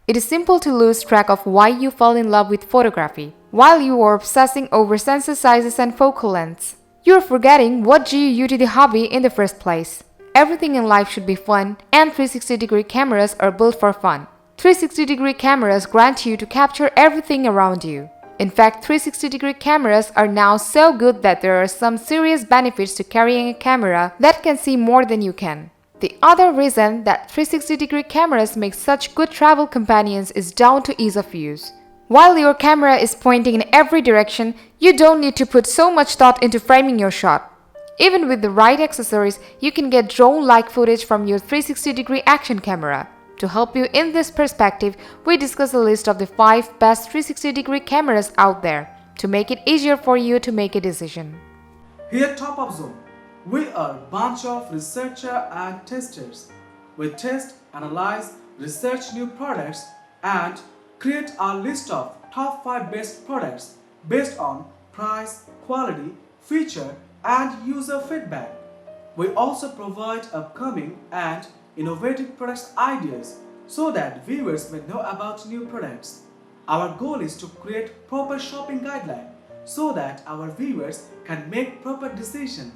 It is simple to lose track of why you fell in love with photography. While you are obsessing over sensor sizes and focal lengths, you are forgetting what drew you to the hobby in the first place. Everything in life should be fun, and 360-degree cameras are built for fun. 360-degree cameras grant you to capture everything around you. In fact, 360-degree cameras are now so good that there are some serious benefits to carrying a camera that can see more than you can. The other reason that 360-degree cameras make such good travel companions is down to ease of use. While your camera is pointing in every direction, you don't need to put so much thought into framing your shot. Even with the right accessories, you can get drone-like footage from your 360-degree action camera. To help you in this perspective, we discuss a list of the 5 best 360-degree cameras out there to make it easier for you to make a decision. Here at Top of Zone, we are a bunch of researchers and testers. We test, analyze, research new products and create a list of top 5 best products based on price, quality, feature and user feedback. We also provide upcoming and innovative products ideas so that viewers may know about new products. Our goal is to create proper shopping guidelines so that our viewers can make proper decisions.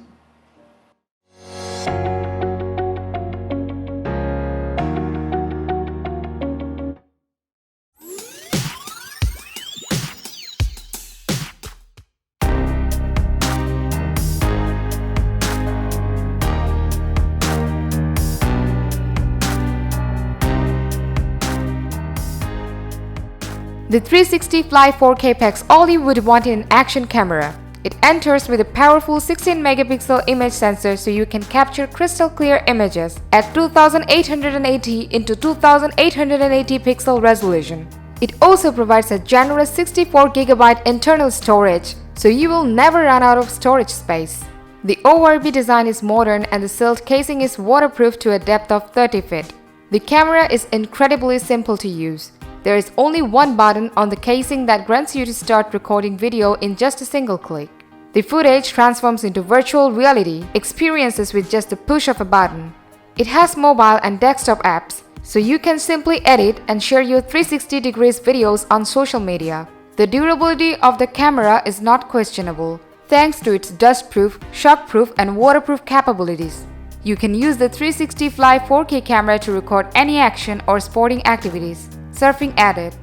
The 360 Fly 4K packs all you would want in an action camera. It enters with a powerful 16-megapixel image sensor so you can capture crystal clear images at 2880 into 2880 pixel resolution. It also provides a generous 64GB internal storage, so you will never run out of storage space. The ORB design is modern and the sealed casing is waterproof to a depth of 30 feet. The camera is incredibly simple to use. There is only one button on the casing that grants you to start recording video in just a single click. The footage transforms into virtual reality experiences with just the push of a button. It has mobile and desktop apps, so you can simply edit and share your 360 degrees videos on social media. The durability of the camera is not questionable, thanks to its dustproof, shockproof and waterproof capabilities. You can use the 360 Fly 4K camera to record any action or sporting activities. Surfing added.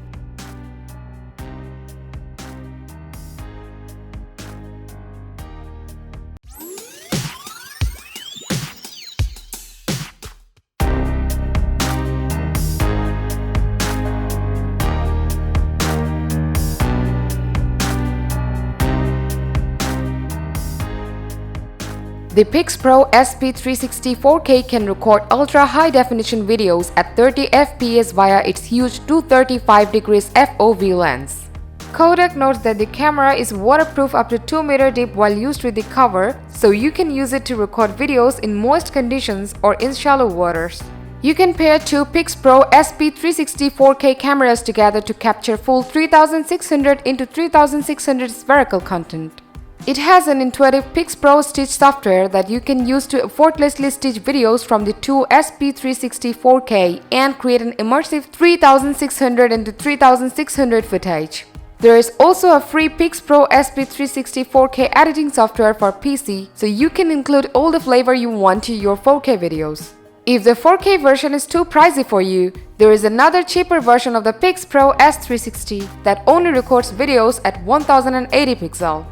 The PIXPRO SP 360 4K can record ultra-high-definition videos at 30 fps via its huge 235° FOV lens. Kodak notes that the camera is waterproof up to 2 meter deep while used with the cover, so you can use it to record videos in moist conditions or in shallow waters. You can pair 2 PIXPRO SP 360 4K cameras together to capture full 3600 into 3600 spherical content. It has an intuitive PIXPRO stitch software that you can use to effortlessly stitch videos from the 2 SP 360 4K and create an immersive 3600 into 3600 footage. There is also a free PIXPRO SP 360 4K editing software for PC, so you can include all the flavor you want to your 4K videos. If the 4K version is too pricey for you, there is another cheaper version of the PIXPRO S360 that only records videos at 1080 pixel.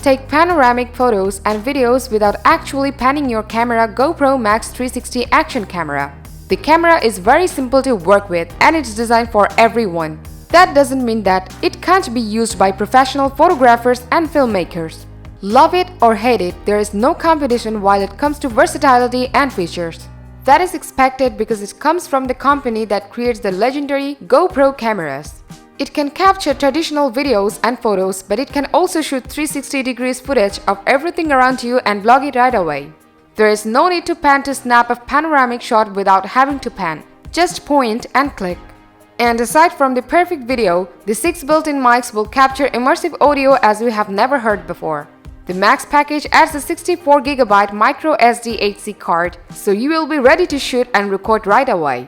Take panoramic photos and videos without actually panning your camera GoPro MAX 360 action camera. The camera is very simple to work with and it's designed for everyone. That doesn't mean that it can't be used by professional photographers and filmmakers. Love it or hate it, there is no competition while it comes to versatility and features. That is expected because it comes from the company that creates the legendary GoPro cameras. It can capture traditional videos and photos, but it can also shoot 360 degrees footage of everything around you and vlog it right away. There is no need to pan to snap a panoramic shot without having to pan. Just point and click. And aside from the perfect video, the 6 built-in mics will capture immersive audio as we have never heard before. The Max package adds a 64GB micro SD HC card, so you will be ready to shoot and record right away.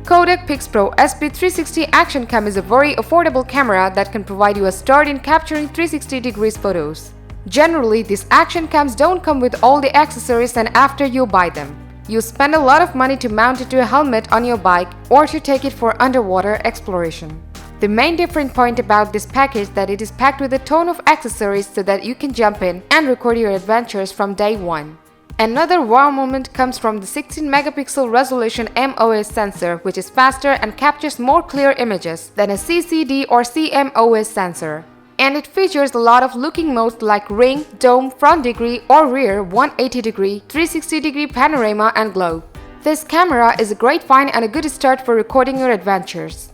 Kodak Pix Pro SP 360 Action Cam is a very affordable camera that can provide you a start in capturing 360 degrees photos. Generally, these action cams don't come with all the accessories, and after you buy them, you spend a lot of money to mount it to a helmet on your bike or to take it for underwater exploration. The main different point about this package is that it is packed with a ton of accessories so that you can jump in and record your adventures from day one. Another wow moment comes from the 16-megapixel resolution MOS sensor, which is faster and captures more clear images than a CCD or CMOS sensor. And it features a lot of looking modes like ring, dome, front degree or rear 180 degree, 360 degree panorama and globe. This camera is a great find and a good start for recording your adventures.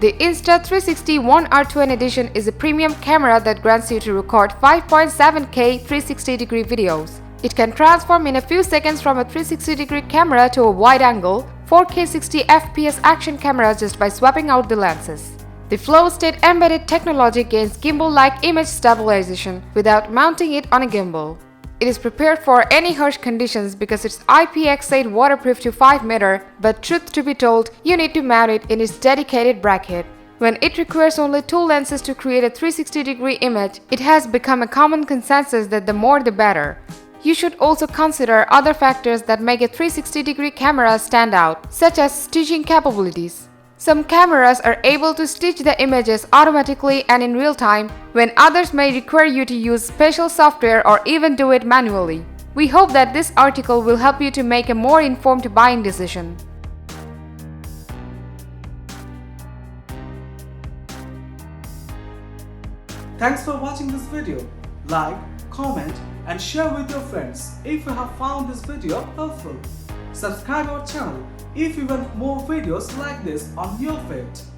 The Insta360 One R2 edition is a premium camera that grants you to record 5.7K 360-degree videos. It can transform in a few seconds from a 360-degree camera to a wide-angle, 4K 60fps action camera just by swapping out the lenses. The flow-state embedded technology gains gimbal-like image stabilization without mounting it on a gimbal. It is prepared for any harsh conditions because it's IPX8 waterproof to 5 meters, but truth to be told, you need to mount it in its dedicated bracket. When it requires only 2 lenses to create a 360-degree image, it has become a common consensus that the more the better. You should also consider other factors that make a 360-degree camera stand out, such as stitching capabilities. Some cameras are able to stitch the images automatically and in real time, when others may require you to use special software or even do it manually. We hope that this article will help you to make a more informed buying decision. Thanks for watching this video. Like, comment and share with your friends if you have found this video helpful. Subscribe our channel if you want more videos like this on your feed.